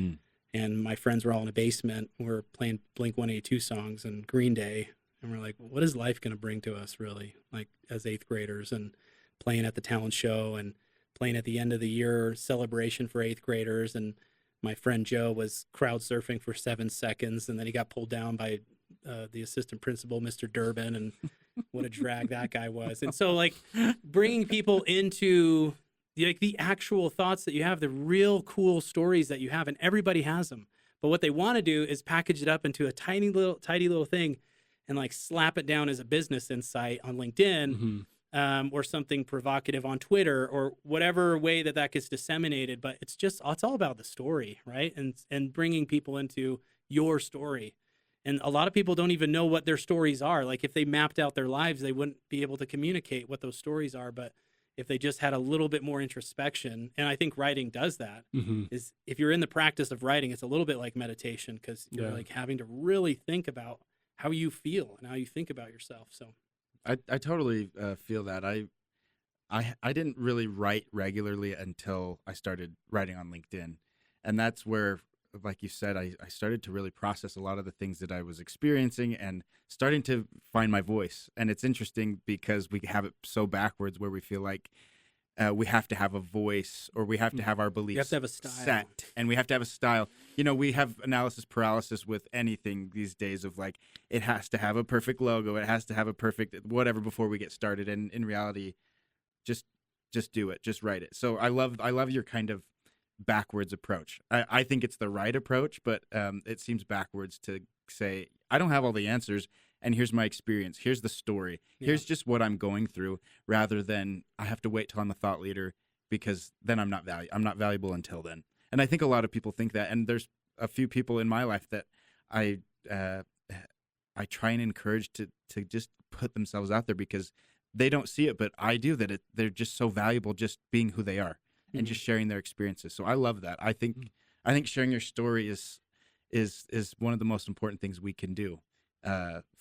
C: And my friends were all in a basement. We're playing Blink-182 songs and Green Day. And we're like, what is life going to bring to us, really? Like, as 8th graders, and playing at the talent show and playing at the end of the year celebration for 8th graders. And my friend Joe was crowd surfing for 7 seconds, and then he got pulled down by the assistant principal, Mr. Durbin, and what a drag that guy was. And so, like, bringing people into the actual thoughts that you have, the real cool stories that you have, and everybody has them. But what they want to do is package it up into a tidy little thing, and like slap it down as a business insight on LinkedIn. Or something provocative on Twitter, or whatever way that gets disseminated. But it's all about the story, right? And bringing people into your story. And a lot of people don't even know what their stories are. Like, if they mapped out their lives, they wouldn't be able to communicate what those stories are. But if they just had a little bit more introspection, and I think writing does that, is if you're in the practice of writing, it's a little bit like meditation, because you're like having to really think about how you feel and how you think about yourself. So
A: I totally feel that. I didn't really write regularly until I started writing on LinkedIn. And that's where, like you said, I started to really process a lot of the things that I was experiencing and starting to find my voice. And it's interesting because we have it so backwards, where we feel like we have to have a voice, or we have to have our beliefs set, and we have to have a style. You know, we have analysis paralysis with anything these days, of like, it has to have a perfect logo, it has to have a perfect whatever before we get started. And in reality, just do it, just write it. So I love your kind of backwards approach. I think it's the right approach, but it seems backwards to say, I don't have all the answers, and here's my experience, here's the story, here's just what I'm going through, rather than I have to wait till I'm a thought leader, because then I'm not valuable until then. And I think a lot of people think that, and there's a few people in my life that I try and encourage to just put themselves out there, because they don't see it, but I do, that they're just so valuable just being who they are and just sharing their experiences. So I love that. I think sharing your story is one of the most important things we can do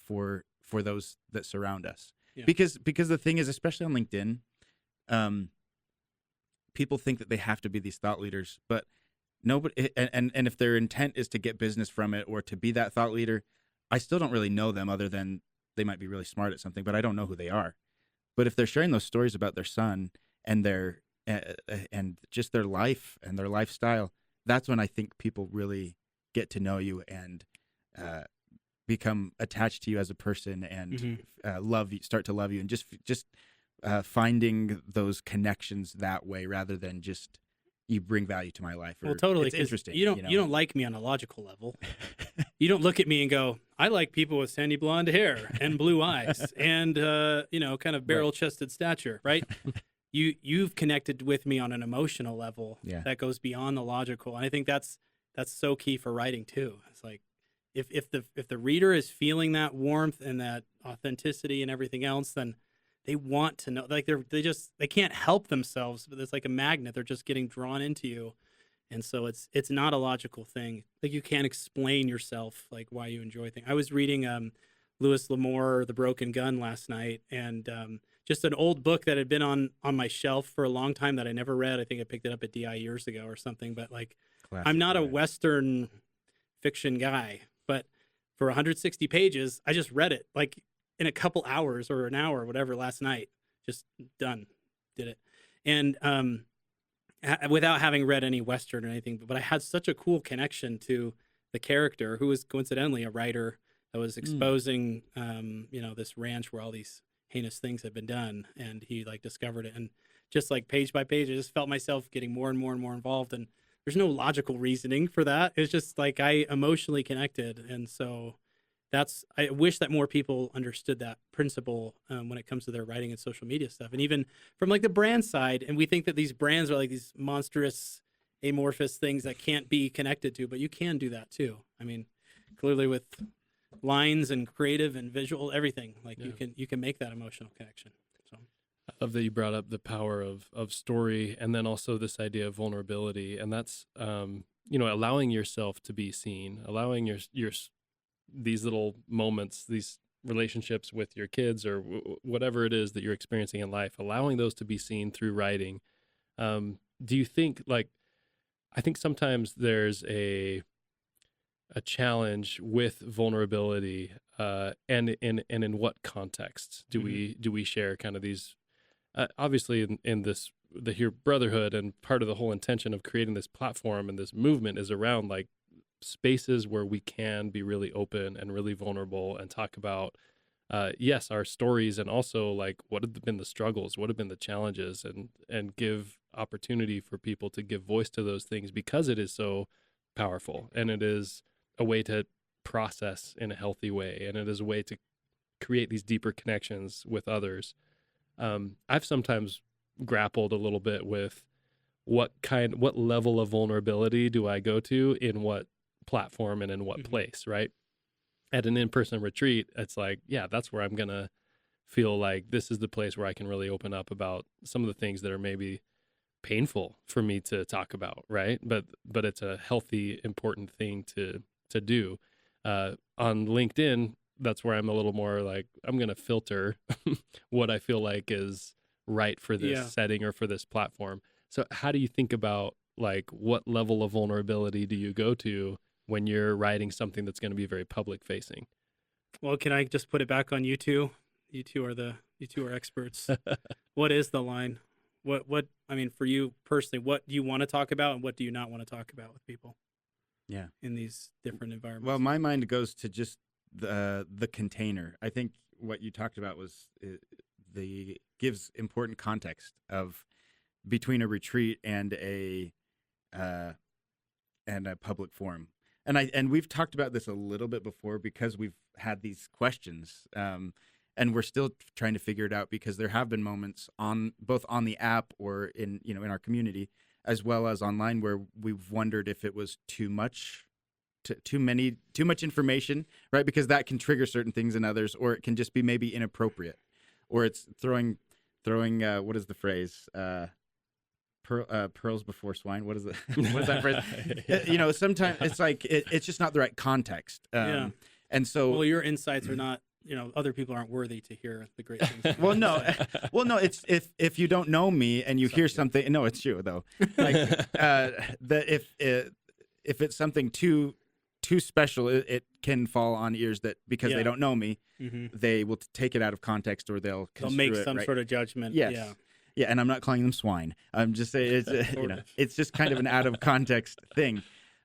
A: for those that surround us. Because the thing is, especially on LinkedIn, people think that they have to be these thought leaders, but nobody, and if their intent is to get business from it or to be that thought leader, I still don't really know them, other than they might be really smart at something, but I don't know who they are. But if they're sharing those stories about their son and their and just their life and their lifestyle, that's when I think people really get to know you, and become attached to you as a person and love you, start to love you, and just finding those connections that way rather than just you bring value to my life.
C: Well, totally.
A: It's interesting.
C: You don't like me on a logical level. You don't look at me and go, I like people with sandy blonde hair and blue eyes and kind of barrel chested stature, right? You've connected with me on an emotional level that goes beyond the logical, and I think that's so key for writing too. It's like if the reader is feeling that warmth and that authenticity and everything else, then they want to know. Like they can't help themselves, but it's like a magnet. They're just getting drawn into you, and so it's not a logical thing. Like you can't explain yourself, like why you enjoy things. I was reading Lewis L'Amour, The Broken Gun last night, and just an old book that had been on my shelf for a long time that I never read. I think I picked it up at DI years ago or something. But like, classic, I'm not a Western fiction guy, but for 160 pages, I just read it like in a couple hours or an hour or whatever last night. Just did it. And without having read any Western or anything, but I had such a cool connection to the character who was coincidentally a writer that was exposing, this ranch where all these heinous things had been done, and he like discovered it, and just like page by page, I just felt myself getting more and more and more involved, and there's no logical reasoning for that. It's just like I emotionally connected, and so I wish that more people understood that principle when it comes to their writing and social media stuff, and even from like the brand side. And we think that these brands are like these monstrous, amorphous things that can't be connected to, but you can do that too. I mean, clearly with lines and creative and visual, everything, like you can make that emotional connection. So
B: I love that you brought up the power of story, and then also this idea of vulnerability, and that's allowing yourself to be seen, allowing your these little moments, these relationships with your kids or whatever it is that you're experiencing in life, allowing those to be seen through writing. Do you think, like, I think sometimes there's a challenge with vulnerability, and in what context do we share kind of these, obviously in this, the Heare Brotherhood, and part of the whole intention of creating this platform and this movement is around like spaces where we can be really open and really vulnerable and talk about, our stories, and also like what have been the struggles, what have been the challenges, and give opportunity for people to give voice to those things, because it is so powerful, and it is a way to process in a healthy way, and it is a way to create these deeper connections with others. I've sometimes grappled a little bit with what level of vulnerability do I go to in what platform and in what place, right? At an in-person retreat, it's like, that's where I'm going to feel like this is the place where I can really open up about some of the things that are maybe painful for me to talk about, right? But it's a healthy, important thing to do. On LinkedIn, that's where I'm a little more like, I'm going to filter what I feel like is right for this setting or for this platform. So how do you think about like what level of vulnerability do you go to when you're writing something that's going to be very public facing?
C: Well, can I just put it back on you two? You two are experts. What is the line? What I mean, for you personally, what do you want to talk about and what do you not want to talk about with people?
A: Yeah.
C: In these different environments.
A: Well, my mind goes to just the container. I think what you talked about was gives important context of between a retreat and a public forum. And we've talked about this a little bit before because we've had these questions, and we're still trying to figure it out, because there have been moments both on the app or in our community as well as online where we've wondered if it was too much information, right? Because that can trigger certain things in others, or it can just be maybe inappropriate, or it's throwing what is the phrase? Pearls before swine. What is it? What is that phrase? Sometimes it's like it's just not the right context. And so,
C: well, your insights are not. Other people aren't worthy to hear the great things.
A: Well, no. It's if you don't know me and you hear something. No, it's true though. Like that if it's something too special, it can fall on ears that because they don't know me, they will take it out of context, or they'll
C: make some sort of judgment.
A: Yes. Yeah, and I'm not calling them swine. I'm just saying it's just kind of an out of context thing.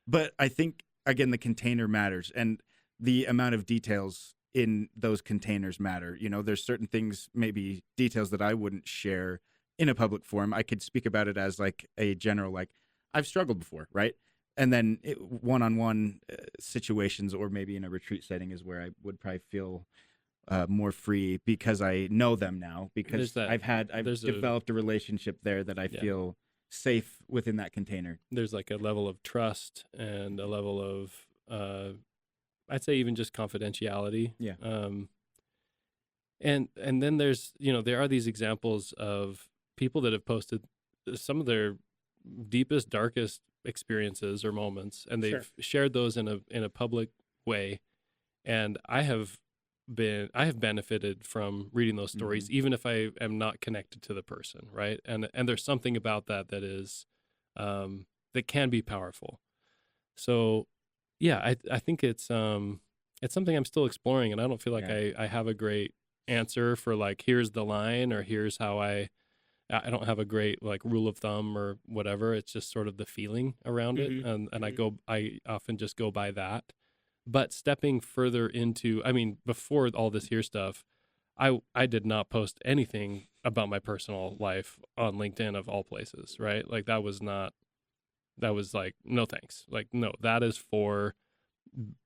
A: But I think again the container matters, and the amount of details in those containers matter. You know, there's certain things, maybe details that I wouldn't share in a public forum. I could speak about it as like a general, like, I've struggled before, right? And then one-on-one situations, or maybe in a retreat setting, is where I would probably feel more free, because I know them now, because I've developed a relationship there that I feel safe within that container.
B: There's like a level of trust and a level of I'd say even just confidentiality.
A: Yeah.
B: And then there's, there are these examples of people that have posted some of their deepest, darkest experiences or moments, and they've shared those in a public way. And I have benefited from reading those stories, even if I am not connected to the person, right? And there's something about that is that can be powerful. So yeah, I think it's something I'm still exploring, and I don't feel like I have a great answer for like, here's the line, or here's how I don't have a great like rule of thumb or whatever. It's just sort of the feeling around it, and I often just go by that. But stepping further into, I mean, before all this Heare stuff, I did not post anything about my personal life on LinkedIn, of all places, right? Like that was like, no thanks. Like, no, that is for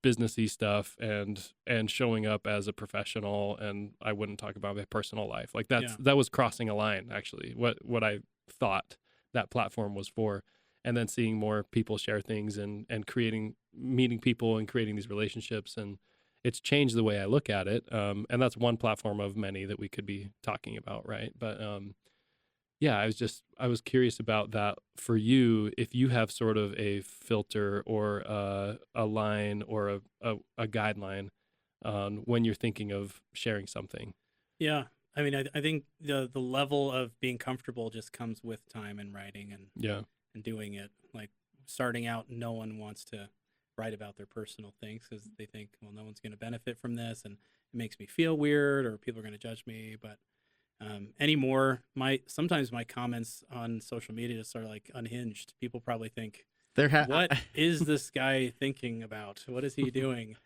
B: businessy stuff and showing up as a professional, and I wouldn't talk about my personal life. Like that was crossing a line, actually, what I thought that platform was for. And then seeing more people share things and meeting people and creating these relationships, and it's changed the way I look at it. And that's one platform of many that we could be talking about, right? But I was curious about that for you, if you have sort of a filter or a line or a guideline on when you're thinking of sharing something.
C: Yeah. I mean, I think the level of being comfortable just comes with time and writing and doing it. Like starting out, no one wants to write about their personal things because they think, well, no one's going to benefit from this, and it makes me feel weird, or people are going to judge me. But anymore, sometimes my comments on social media just are like unhinged. People probably think, what is this guy thinking about? What is he doing?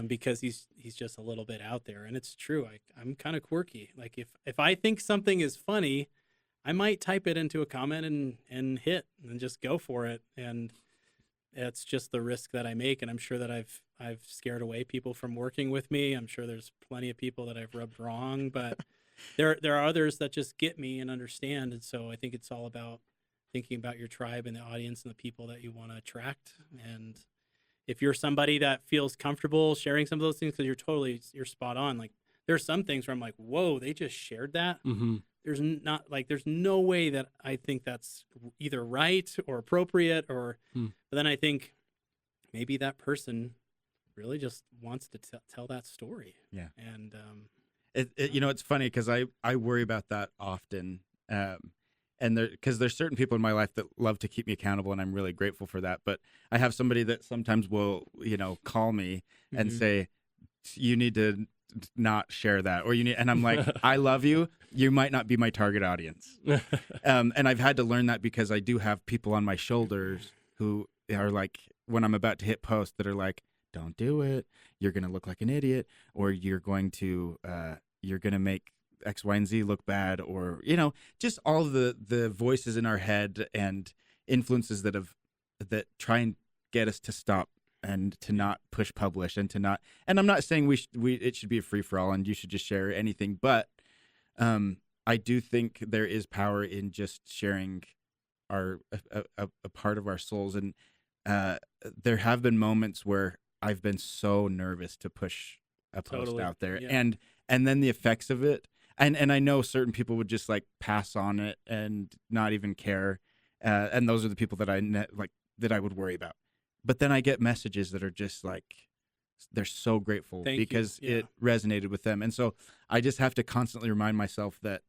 C: Because he's just a little bit out there, and it's true. I'm kind of quirky. Like if I think something is funny, I might type it into a comment and hit and just go for it. And it's just the risk that I make. And I'm sure that I've scared away people from working with me. I'm sure there's plenty of people that I've rubbed wrong, but there are others that just get me and understand. And so I think it's all about thinking about your tribe and the audience and the people that you want to attract. And if you're somebody that feels comfortable sharing some of those things, because you're spot on. Like there's some things where I'm like, whoa, they just shared that.
B: Mm-hmm.
C: There's no way that I think that's either right or appropriate, but then I think maybe that person really just wants to tell that story.
A: Yeah.
C: And
A: it's funny because I worry about that often. And because there's certain people in my life that love to keep me accountable, and I'm really grateful for that. But I have somebody that sometimes will, call me and say, you need to not share that, and I'm like, I love you. You might not be my target audience. And I've had to learn that because I do have people on my shoulders who are like, when I'm about to hit post, that are like, don't do it. You're going to look like an idiot, or you're going to make X, Y, and Z look bad, or, just all the voices in our head and influences that try and get us to stop and to not push publish and I'm not saying it should be a free for all and you should just share anything, but I do think there is power in just sharing a part of our souls. And there have been moments where I've been so nervous to push a post out there, and then the effects of it. And I know certain people would just like pass on it and not even care. And those are the people that that I would worry about. But then I get messages that are just like, they're so grateful because it resonated with them. And so I just have to constantly remind myself that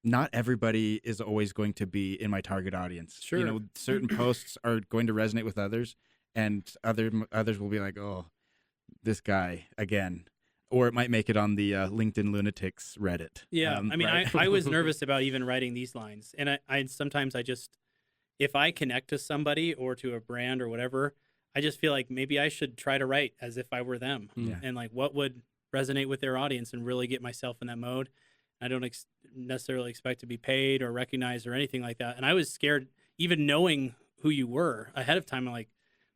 A: not everybody is always going to be in my target audience.
C: Sure.
A: Certain posts are going to resonate with others, and others will be like, oh, this guy again. Or it might make it on the LinkedIn Lunatics Reddit.
C: Yeah,
A: right?
C: I was nervous about even writing these lines. And I sometimes if I connect to somebody or to a brand or whatever, I just feel like maybe I should try to write as if I were them, and like what would resonate with their audience, and really get myself in that mode. I don't necessarily expect to be paid or recognized or anything like that. And I was scared, even knowing who you were ahead of time. I'm like,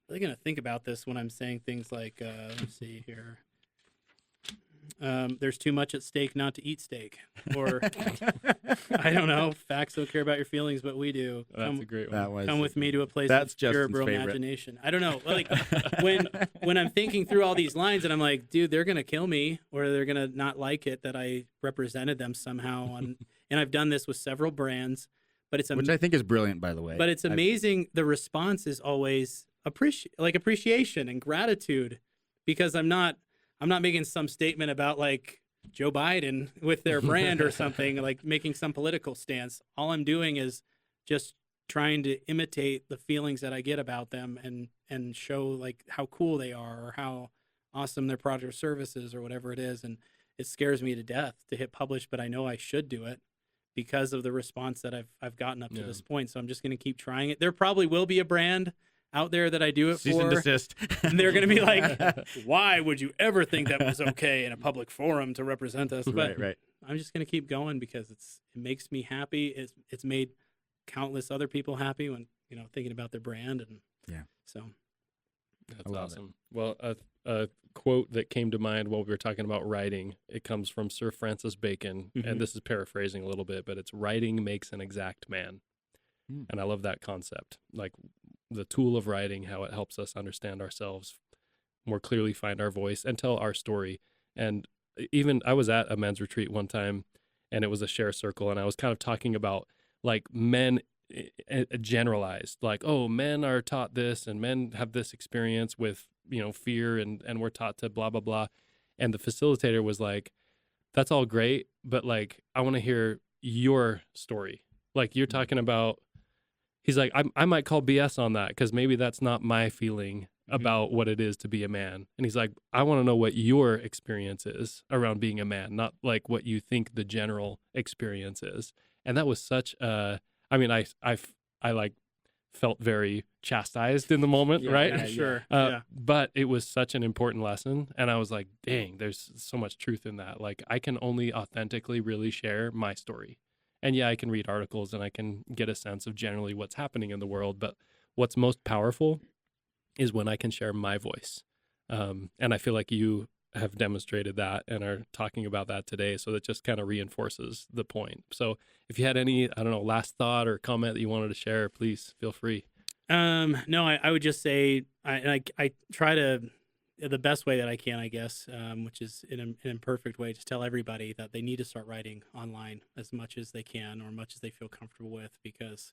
C: are they going to think about this when I'm saying things like, let's see here. There's too much at stake not to eat steak, or I don't know. Facts don't care about your feelings, but we do.
B: That's a great one.
C: Come with me to a place
A: That's
C: of pure
A: Justin's favorite.
C: imagination. I don't know. Like when I'm thinking through all these lines, and I'm like, dude, they're gonna kill me, or they're gonna not like it that I represented them somehow. And I've done this with several brands, but it's
A: which I think is brilliant, by the way.
C: But it's amazing. The response is always appreciation and gratitude, because I'm not making some statement about like Joe Biden with their brand or something, like making some political stance. All I'm doing is just trying to imitate the feelings that I get about them, and show like how cool they are, or how awesome their product or service is, or whatever it is. And it scares me to death to hit publish, but I know I should do it because of the response that I've gotten up to this point. So I'm just going to keep trying it. There probably will be a brand out there that I do it
A: Cease and
C: for.
A: desist.
C: And they're going to be like, why would you ever think that was okay in a public forum to represent us? But
A: right.
C: I'm just going to keep going because it makes me happy. It's made countless other people happy when, thinking about their brand. And so
B: that's awesome. Well, a quote that came to mind while we were talking about writing, it comes from Sir Francis Bacon, and this is paraphrasing a little bit, but it's writing makes an exact man. And I love that concept. Like, the tool of writing, how it helps us understand ourselves more clearly, find our voice, and tell our story. And even I was at a men's retreat one time, and it was a share circle, and I was kind of talking about like men generalized, like, oh, men are taught this, and men have this experience with fear, and we're taught to blah blah blah. And the facilitator was like, that's all great, but like, I want to hear your story. Like, you're talking about. He's like, I might call BS on that, because maybe that's not my feeling about what it is to be a man. And he's like, I want to know what your experience is around being a man, not like what you think the general experience is. And that was such I like felt very chastised in the moment, right?
C: Yeah, sure.
B: But it was such an important lesson. And I was like, dang, there's so much truth in that. Like, I can only authentically really share my story. And I can read articles and I can get a sense of generally what's happening in the world. But what's most powerful is when I can share my voice. And I feel like you have demonstrated that and are talking about that today. So that just kind of reinforces the point. So if you had any, last thought or comment that you wanted to share, please feel free.
C: No, I would just say I try to, the best way that I can, I guess, which is in an imperfect way, just tell everybody that they need to start writing online as much as they can, or much as they feel comfortable with, because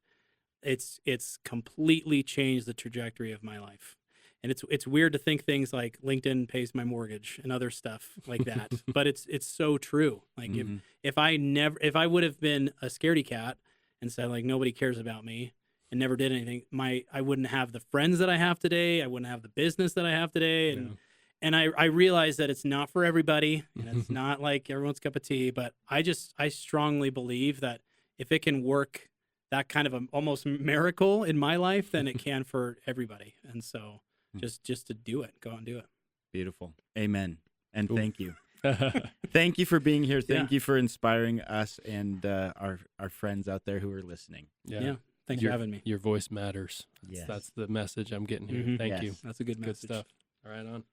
C: it's completely changed the trajectory of my life. And it's weird to think things like LinkedIn pays my mortgage and other stuff like that, but it's so true. Like if I would have been a scaredy cat and said like nobody cares about me and never did anything, I wouldn't have the friends that I have today. I wouldn't have the business that I have today. And I realize that it's not for everybody, and it's not like everyone's cup of tea, but I strongly believe that if it can work that kind of almost miracle in my life, then it can for everybody. And so just to do it, go out and do it.
A: Beautiful. Amen. And thank you. Thank you for being here. Thank you for inspiring us and our friends out there who are listening.
C: Yeah. Thanks for having me.
B: Your voice matters. That's the message I'm getting here. Thank you.
C: That's a good message.
B: Good stuff. All right, on.